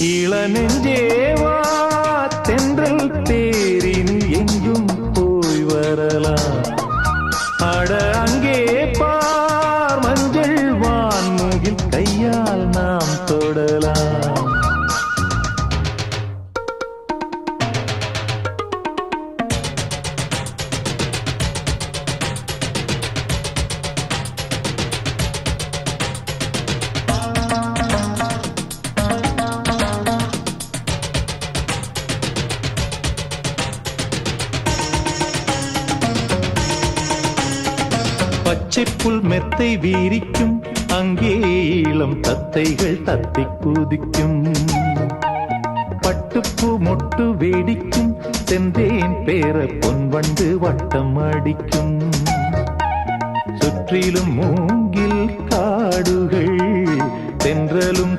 இளநெஞ்சேவா தென்றல் தேரினில் எங்கும் போய் வரலாம். அட அங்கே பார் மஞ்சள் வான்முகில் கையால் நாம் தொடலாம். பச்சைப்புல் மெத்தை வீரிக்கும் அங்கே இளம் தத்தைகள் தத்தி குதிக்கும். பட்டுப்பூ மொட்டு வேடிக்கும் செந்தேன் பேர பொன்வண்டு வட்டம் அடிக்கும். சுற்றிலும் மூங்கில் காடுகள் தென்றலும்